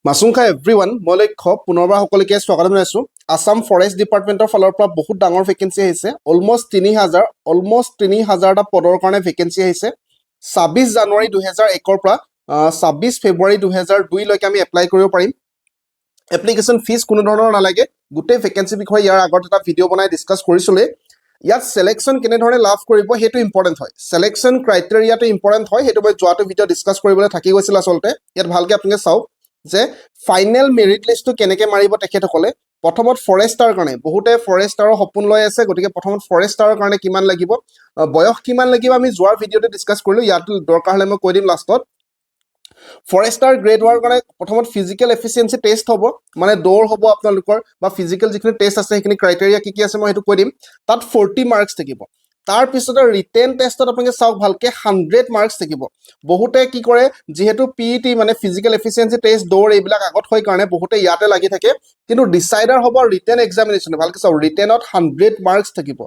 মাছুংখা everyone মই লক্ষ্য পুনৰবাৰ সকলোকে স্বাগতম জনাইছোঁ আসাম ফৰেষ্ট ডিপাৰ্টমেণ্টৰ ফালৰ পৰা বহুত ডাঙৰ ভেকেঞ্চি আহিছে অলমষ্ট ৩,০০০টা পদৰ কাৰণে ভেকেঞ্চি আহিছে ২৬ জানুৱাৰী ২০০১ৰ পৰা ২৬ ফেব্ৰুৱাৰী ২০০২ লৈকে আমি এপ্লাই কৰিব পাৰিম এপ্লিকেশ্যন ফিজ কোনো ধৰণৰ নালাগে গোটেই ভেকেঞ্চি বিষয়ে ইয়াৰ আগত এটা ভিডিঅ' বনাই ডিছকাছ কৰিছিলোঁ ইয়াত সিলেকশ্যন কেনেধৰণে লাভ কৰিব সেইটো ইম্পৰ্টেণ্ট হয় সিলেকশ্যন ক্ৰাইটেৰিয়াটো ইম্পৰ্টেণ্ট হয় সেইটো মই যোৱাটো ভিডিঅ' ডিছকাছ কৰিবলৈ থাকি গৈছিল আচলতে ইয়াত ভালকৈ আপোনালোকে চাওক যে ফাইনেল মেৰিট লিষ্টটো কেনেকৈ মাৰিব তেখেতসকলে প্ৰথমত ফৰেষ্টাৰ কাৰণে বহুতে ফৰেষ্টাৰৰ সপোন লৈ আছে গতিকে প্ৰথমত ফৰেষ্টাৰৰ কাৰণে কিমান লাগিব বয়স কিমান লাগিব আমি যোৱাৰ ভিডিঅ'তে ডিছকাছ কৰিলোঁ ইয়াত দৰকাৰ হ'লে মই কৈ দিম লাষ্টত ফৰেষ্টাৰ গ্ৰেড হোৱাৰ কাৰণে প্ৰথমত ফিজিকেল এফিচিয়েঞ্চি টেষ্ট হ'ব মানে দৌৰ হ'ব আপোনালোকৰ বা ফিজিকেল যিখিনি টেষ্ট আছে সেইখিনি ক্ৰাইটেৰিয়া কি আছে মই সেইটো কৈ দিম তাত 40 মাৰ্কছ থাকিব তাৰপিছতে ৰিটেন টেষ্টত আপোনালোকে চাওক ভালকৈ 100 মাৰ্কছ থাকিব বহুতে কি কৰে যিহেতু পিইটি মানে ফিজিকেল এফিচিয়েঞ্চি টেষ্ট দৌৰ এইবিলাক আগত হয় কাৰণে বহুতে ইয়াতে লাগি থাকে কিন্তু ডিচাইডাৰ হ'ব ৰিটেন এক্সামিনেশ্যন ভালকৈ চাওক ৰিটেনত 100 মাৰ্কছ থাকিব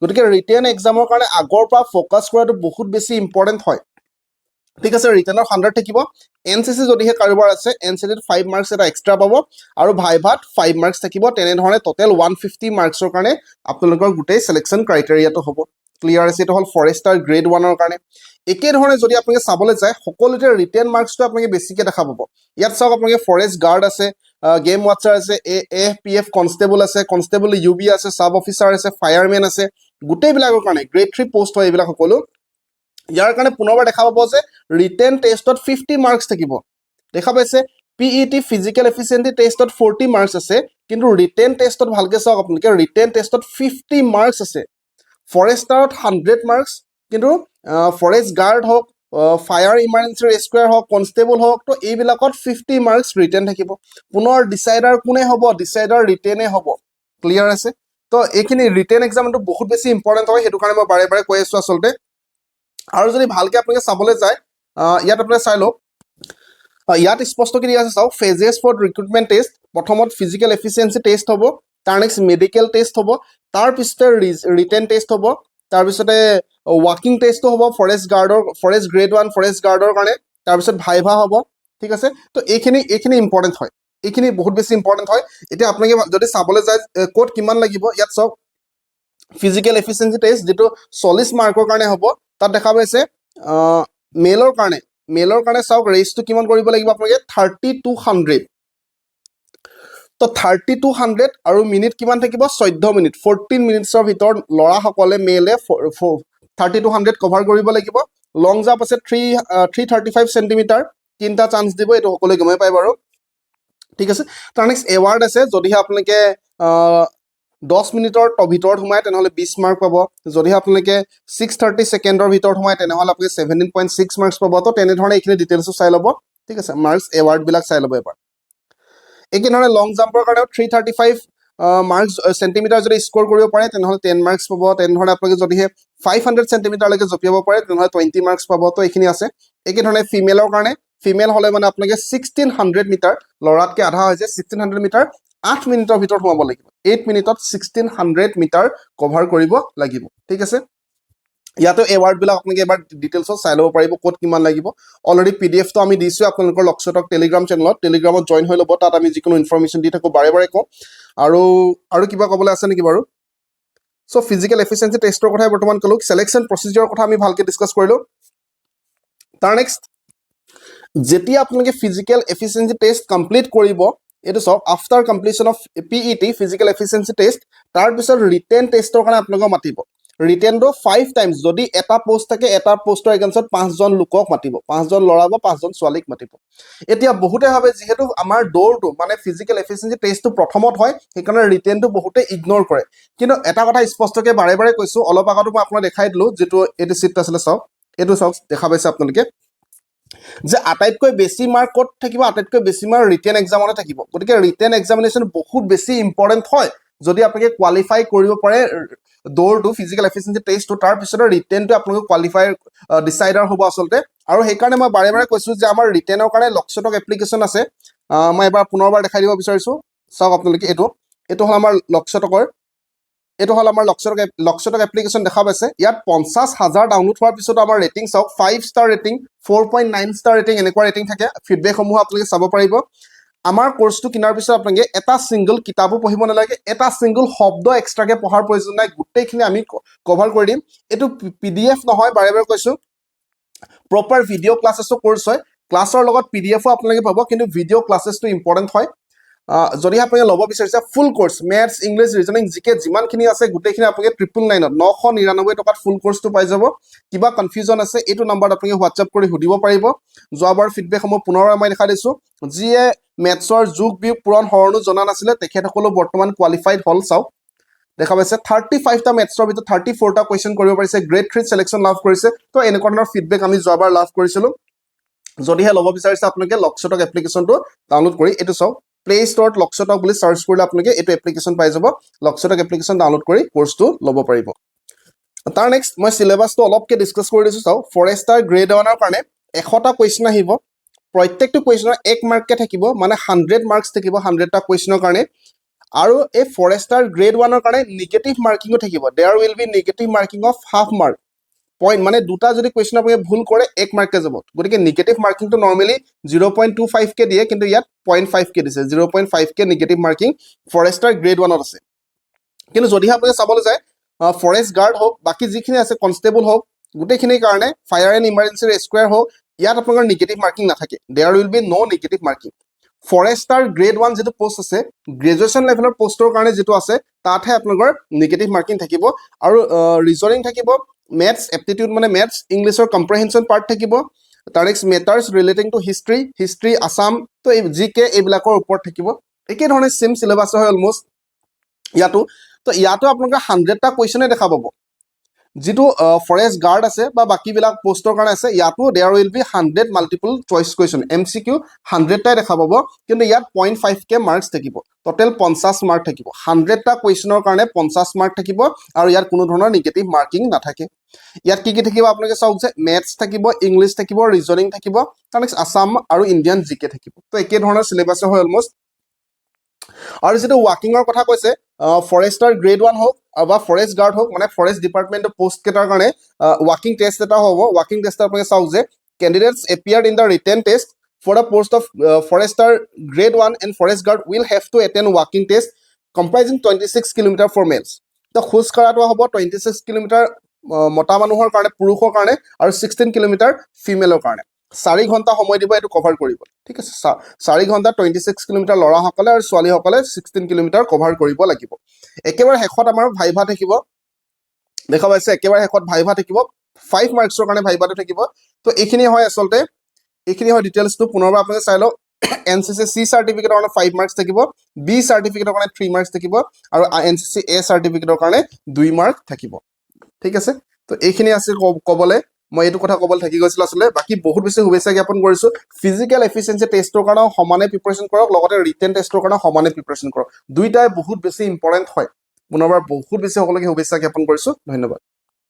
গতিকে ৰিটেন এক্সামৰ কাৰণে আগৰ পৰা ফ'কাছ কৰাটো বহুত বেছি ইম্পৰ্টেণ্ট হয় ঠিক আছে ৰিটেনৰ 100 থাকিব এনচিচি যদিহে কাৰোবাৰ আছে এনচিচিত 5 মাৰ্কছ এটা এক্সট্ৰা পাব আৰু ভাইভাত 5 মাৰ্কছ থাকিব তেনেধৰণে টোটেল 150 মাৰ্কছৰ কাৰণে আপোনালোকৰ গোটেই সিলেকশ্যন ক্ৰাইটেৰিয়াটো হ'ব ক্লিয়াৰ আছে এইটো হ'ল ফৰেষ্টাৰ গ্ৰেড 1ৰ কাৰণে একেধৰণে যদি আপোনালোকে চাবলৈ যায় সকলোতে ৰিটেন মাৰ্কছটো আপোনালোকে বেছিকৈ দেখা পাব ইয়াত চাওক আপোনালোকে ফৰেষ্ট গাৰ্ড আছে গেম ৱাটচাৰ আছে এএফপিএফ কনষ্টেবল আছে কনষ্টেবল ইউবি আছে সাব অফিচাৰ আছে ফায়াৰমেন আছে গোটেইবিলাকৰ কাৰণে গ্ৰেড 3 পোষ্ট হয় এইবিলাক সকলো ইয়াৰ কাৰণে পুনৰবাৰ দেখা পাব যে ৰিটেন টেষ্টত 50 মাৰ্কছ থাকিব দেখা পাইছে পিইটি ফিজিকেল এফিচিয়েঞ্চি টেষ্টত 40 মাৰ্কছ আছে কিন্তু ৰিটেন টেষ্টত ভালকৈ চাওক আপোনালোকে ৰিটেন টেষ্টত 50 মাৰ্কছ আছে ফৰেষ্টাৰত 100 মাৰ্কছ কিন্তু ফৰেষ্ট গাৰ্ড হওক ফায়াৰ ইমাৰ্জেঞ্চি ৰেস্কিউৱাৰ হওক কনষ্টেবল হওক তো এইবিলাকত 50 মাৰ্কছ ৰিটেন থাকিব পুনৰ ডিচাইডাৰ কোনে হ'ব ডিচাইডাৰ ৰিটেনে হ'ব ক্লিয়াৰ আছে তো এইখিনি ৰিটেন এক্সামটো বহুত বেছি ইম্পৰ্টেণ্ট হয় সেইটো কাৰণে মই বাৰে বাৰে কৈ আছোঁ আচলতে আৰু যদি ভালকৈ আপোনালোকে চাবলৈ যায় ইয়াত আপোনালোকে চাই লওক ইয়াত স্পষ্টকৈ দিয়া আছে চাওক ফেজেছ ফৰ ৰিক্ৰুটমেণ্ট টেষ্ট প্ৰথমত ফিজিকেল এফিচিয়েঞ্চি টেষ্ট হ'ব তাৰ নেক্সট মেডিকেল টেষ্ট হ'ব তাৰপিছতে ৰিটেন টেষ্ট হ'ব তাৰপিছতে ৱাকিং টেষ্টটো হ'ব ফৰেষ্ট গ্ৰেড 1 ফৰেষ্ট গাৰ্ডৰ কাৰণে তাৰপিছত ভাইভা হ'ব ঠিক আছে তো এইখিনি ইম্পৰ্টেণ্ট হয় এইখিনি বহুত বেছি ইম্পৰ্টেণ্ট হয় এতিয়া আপোনালোকে যদি চাবলৈ যায় ক'ত কিমান লাগিব ইয়াত চাওক ফিজিকেল এফিচিয়েঞ্চি টেষ্ট যিটো 40 মাৰ্কৰ কাৰণে হ'ব তাত দেখা পাইছে মেলৰ কাৰণে চাওক ৰেচটো কিমান কৰিব লাগিব আপোনালোকে 3200 তো 3200 আৰু মিনিট কিমান থাকিব 14 মিনিট 14 মিনিটছৰ ভিতৰত ল'ৰাসকলে মেলে 3200 কভাৰ কৰিব লাগিব লং জাম্প আছে 335 চেণ্টিমিটাৰ তিনিটা চান্স দিব এইটো সকলোৱে গমেই পায় বাৰু ঠিক আছে তাৰ নেক্সট এৱাৰ্ড আছে যদিহে আপোনালোকে 10 মিনিটৰ ভিতৰত সোমায় তেনেহ'লে 20 মাৰ্ক পাব যদিহে আপোনালোকে 630 ছেকেণ্ডৰ ভিতৰত সোমায় তেনেহ'লে আপুনি 17.6 মাৰ্কছ পাব তো তেনেধৰণে এইখিনি ডিটেইলছো চাই ল'ব ঠিক আছে মাৰ্কছ এৱাৰ্ডবিলাক চাই ল'ব এবাৰ একেধৰণে লং জাম্পৰ কাৰণেও 335 মাৰ্কছ চেণ্টিমিটাৰ যদি স্ক'ৰ কৰিব পাৰে তেনেহ'লে 10 মাৰ্কছ পাব তেনেধৰণে আপোনালোকে যদিহে 500 চেণ্টিমিটাৰলৈকে জঁপিয়াব পাৰে তেনেহ'লে 20 মাৰ্কছ পাব তো এইখিনি আছে একেধৰণে ফিমেলৰ কাৰণে ফিমেল হ'লে মানে আপোনালোকে 1600 মিটাৰ ল'ৰাতকৈ আধা হৈছে 1600 মিটাৰ 8 মিনিটৰ ভিতৰত সোমাব লাগিব 8 মিনিটত 1600 মিটাৰ কভাৰ কৰিব লাগিব ঠিক আছে ইয়াতো এৱাৰ্ডবিলাক আপোনালোকে এবাৰ ডিটেইলছত চাই ল'ব পাৰিব ক'ত কিমান লাগিব অলৰেডি পিডিএফটো আমি দিছোঁ আপোনালোকৰ লক্ষ্যটক টেলিগ্ৰাম চেনেলত টেলিগ্ৰামত জইন হৈ ল'ব তাত আমি যিকোনো ইনফৰমেশ্যন দি থাকোঁ বাৰে বাৰে কওঁ আৰু কিবা ক'বলৈ আছে নেকি বাৰু চ' ফিজিকেল এফিচিয়েঞ্চি টেষ্টৰ কথাই বৰ্তমান ক'লোঁ ছিলেকশ্যন প্ৰচিডিউৰৰ কথা আমি ভালকৈ ডিছকাছ কৰিলোঁ তাৰ নেক্সট যেতিয়া আপোনালোকে ফিজিকেল এফিচিয়েঞ্চি টেষ্ট কমপ্লিট কৰিব এইটো চাওক after completion of PET physical efficiency test তাৰপিছত ৰিটেন টেষ্টৰ কাৰণে আপোনালোকক মাতিব ৰিটেনটো 5 টাইমছ যদি এটা পোষ্ট থাকে এটা পোষ্টৰ এগেইনষ্টত 5জন লোকক মাতিব 5জন ল'ৰা বা 5জন ছোৱালীক মাতিব এতিয়া বহুতে ভাবে যিহেতু আমাৰ দৌৰটো মানে ফিজিকেল এফিচিয়েঞ্চি টেষ্টটো প্ৰথমত হয় সেইকাৰণে ৰিটেনটো বহুতে ইগন'ৰ কৰে কিন্তু এটা কথা স্পষ্টকৈ বাৰে বাৰে কৈছোঁ অলপ আগতো মই আপোনাক দেখাই দিলোঁ যিটো এইটো চিট আছিলে চাওক এইটো চাওক দেখা পাইছে আপোনালোকে যে আটাইতকৈ বেছি মাৰ্ক ক'ত থাকিব আটাইতকৈ বেছি মাৰ্ক ৰিটেন এক্সামতে থাকিব গতিকে ৰিটেন এক্সামিনেশ্যন বহুত বেছি ইম্পৰ্টেণ্ট হয় যদি আপোনালোকে কোৱালিফাই কৰিব পাৰে দৌৰটো ফিজিকেল এফিচিয়েঞ্চি টেষ্টটো তাৰপিছতে ৰিটেনটো আপোনালোকে কোৱালিফাই ডিচাইডাৰ হ'ব আচলতে আৰু সেইকাৰণে মই বাৰে বাৰে কৈছোঁ যে আমাৰ ৰিটেনৰ কাৰণে লক্ষ্যটক এপ্লিকেশ্যন আছে মই এবাৰ পুনৰবাৰ দেখাই দিব বিচাৰিছোঁ চাওক আপোনালোকে এইটো হ'ল আমাৰ লক্ষ্যটকৰ এইটো হ'ল আমাৰ লক্ষ্যটক এপ্লিকেশ্যন দেখা পাইছে ইয়াত 50,000 ডাউনলোড হোৱাৰ পিছতো আমাৰ ৰেটিং চাওক 5 ষ্টাৰ ৰেটিং 4.9 ষ্টাৰ ৰেটিং এনেকুৱা ৰেটিং থাকে ফিডবেকসমূহ আপোনালোকে চাব পাৰিব আমাৰ কোৰ্সটো কিনাৰ পিছত আপোনালোকে এটা সিঙ্গল কিতাপো পঢ়িব নালাগে এটা সিঙ্গল শব্দ এক্সট্ৰাকে পঢ়াৰ প্ৰয়োজন নাই গোটেইখিনি আমি কভাৰ কৰি দিম এটো পিডিএফ নহয় বাৰে বাৰে কৈছো প্ৰপাৰ ভিডিও ক্লাसेसৰ কোৰ্স হয় ক্লাছৰ লগত পিডিএফও আপোনালোকে পাব কিন্তু ভিডিও ক্লাसेसটো ইম্পৰ্টেন্ট হয় যদি আপোনালোকে ল'ব বিচাৰিছে ফুল কোৰ্স ম্যাথছ ইংলিশ ৰিজনিং জিকে যিমানখিনি আছে গোটেইখিনি আপোনালোকে 999 999 টকাত ফুল কোৰ্সটো পাই যাব কিবা কনফিউজন আছে এইটো নম্বৰত আপোনালোকে হোৱাটছআপ কৰি সুধিব পাৰিব যোৱাবাৰ ফিডবেকসমূহ পুনৰ মই দেখা দিছো যিয়ে ম্যাথছৰ যোগ বিয়োগ পূৰণ হৰণো জনা নাছিলে তেখেতসকলো বৰ্তমান কোৱালিফাইড হল চাও দেখা পাইছে 35 টা ম্যাথছৰ ভিতৰত 34 টা কোৱেশ্চন কৰিব পাৰিছে গ্ৰেড 3 সিলেকশন লাভ কৰিছে তো এনেকুৱা ধৰণৰ ফিডবেক আমি যোৱাবাৰ লাভ কৰিছিলো যদিহে ল'ব বিচাৰিছে আপোনালোকে লক্ষ্যটক এপ্লিকেশনটো ডাউনলোড কৰি এটো চাও প্লে ষ্টৰত লক্ষ্যটক বুলি সাৰ্চ কৰিলে আপোনালোকে এটো এপ্লিকেশন পাই যাব লক্ষ্যটক এপ্লিকেশন ডাউনলোড কৰি কোৰ্সটো ল'ব পাৰিব তাৰ নেক্সট মই সিলেবাসটো অলপকে ডিসকাস কৰি দিছো চাও ফৰেষ্টাৰ গ্ৰেড 1ৰ কাৰণে 100টা কোৱেশ্চন আহিব প্ৰত্যেকটো কোৱেশ্চনৰ 1 মাৰ্ককে থাকিব মানে 100 মাৰ্কস থাকিব 100টা কোৱেশ্চনৰ কাৰণে আৰু এই ফৰেষ্টাৰ গ্ৰেড 1ৰ কাৰণে নেগেটিভ মাৰ্কিংও থাকিব there will be negative marking of half mark point মানে দুটা যদি কোৱেশ্চন আপুনি ভুল কৰে 1 মাৰ্ককে যাব গতিকে নেগেটিভ মাৰ্কিংটো নৰমালি 0.25 কে দিয়ে কিন্তু ইয়াত 0.5 কে দিছে 0.5 কে নেগেটিভ মাৰ্কিং ফৰেষ্টাৰ গ্ৰেড 1ত আছে কিন্তু যদি আপুনি চাবলৈ যায় ফৰেষ্ট গাৰ্ড হোক বাকি যিখিনি আছে কনস্টেবল হোক গোটেইখিনিৰ কাৰণে ফায়াৰ এণ্ড ইমাৰ্জেন্সি ৰেস্কিউৰ হোক ইয়াত আপোনালোকৰ নেগেটিভ মাৰ্কিং নাথাকে there will be no negative marking forester grade 1 যেটো পোষ্ট আছে গ্ৰেজুৱেচন লেভেলৰ পোষ্টৰ কাৰণে যেটো আছে তাতহে আপোনালোকৰ নেগেটিভ মাৰ্কিং থাকিব আৰু ৰিজনিং থাকিব ম্যাথছ এপ্টিটিউড মানে ম্যাথছ ইংলিশৰ কম্প্ৰিহেনশন পাৰ্ট থাকিব তাৰ next matters relating to history Assam তো এই জিকে এইবিলাকৰ ওপৰত থাকিব একে ধৰণে সেম সিলেবাস হয় অলমোস্ট ইয়াতো আপোনালোকে 100টা কোৱেশ্চনে দেখা পাব যেটো ফৰেষ্ট গাৰ্ড আছে বা বাকি বিলাক পোষ্টৰ কাৰণে আছে ইয়াতো there will be 100 multiple choice question MCQ 100টা দেখা পাব কিন্তু ইয়াত 0.5 কে মাৰ্কস থাকিব টোটাল 50 মাৰ্ক থাকিব 100টা কোৱেশ্চনৰ কাৰণে 50 মাৰ্ক থাকিব আৰু ইয়াত কোনো ধৰণৰ নেগেটিভ মাৰ্কিং নাথাকে ইয়াত কি থাকিব আপোনালোকে চাওক যে ম্যাথছ থাকিব ইংলিশ থাকিব ৰিজনিং থাকিব তাৰ নেক্সট আসাম আৰু ইণ্ডিয়ান জিকে থাকিব তো একে ধৰণৰ সিলেবাস হয় অলমোস্ট আৰু যেটো ওয়াকিংৰ কথা কৈছে ফৰেষ্টাৰ গ্ৰেড 1 হোক বা ফৰেষ্ট গাৰ্ড হোক মানে ফৰেষ্ট ডিপাৰ্টমেন্টৰ পোষ্ট কেটাৰ কাৰণে ওয়াকিং টেষ্ট এটা হ'ব ওয়াকিং টেষ্ট আপোনালোকে চাওক যে candidates appeared in the written test for the post of forester grade 1 and forest guard will have to attend walking test comprising 26 km for males তো খোজ কাঢ়াটো হ'ব 26 km মতা মানুহৰ কাৰণে পুৰুষৰ কাৰণে আৰু 16 km ফিমেলৰ কাৰণে 4 ঘণ্টা সময় দিব এটো কভাৰ কৰিব ঠিক আছে 4 ঘণ্টা 26 km লৰা সকলে আৰু ছোৱালী সকলে 16 km কভাৰ কৰিব লাগিব একেবাৰে হেকত আমাৰ ভাইভা থাকিব দেখা পাইছে একেবাৰে হেকত ভাইভা থাকিব 5 মাৰ্কছৰ কাৰণে ভাইভাটো থাকিব তো এইখিনি হয় আসলতে এইখিনি হয় ডিটেইলছটো পুনৰবাৰ আপোনালোকে চাই লওক এনসিসি সি সাৰ্টিফিকেটৰ কাৰণে 5 মাৰ্কছ থাকিব বি সাৰ্টিফিকেটৰ কাৰণে 3 মাৰ্কছ থাকিব আৰু এনসিসি এ সাৰ্টিফিকেটৰ কাৰণে 2 মাৰ্ক থাকিব ঠিক আছে তো এইখিনি আছে কবলে মই এটো কথা কবল থাকি গৈছিল আসলে বাকি বহুত বেছি শুভেচ্ছা জ্ঞাপন কৰিছো ফিজিক্যাল এফিচিয়েন্সি টেষ্টৰ কাৰণে সমানে প্ৰিপাৰেচন কৰক লগতে ৰিটেন টেষ্টৰ কাৰণে সমানে প্ৰিপাৰেচন কৰক দুইটাই বহুত বেছি ইম্পৰ্টেন্ট হয় পুনৰবাৰ বহুত বেছি সকলোকে শুভেচ্ছা জ্ঞাপন কৰিছো ধন্যবাদ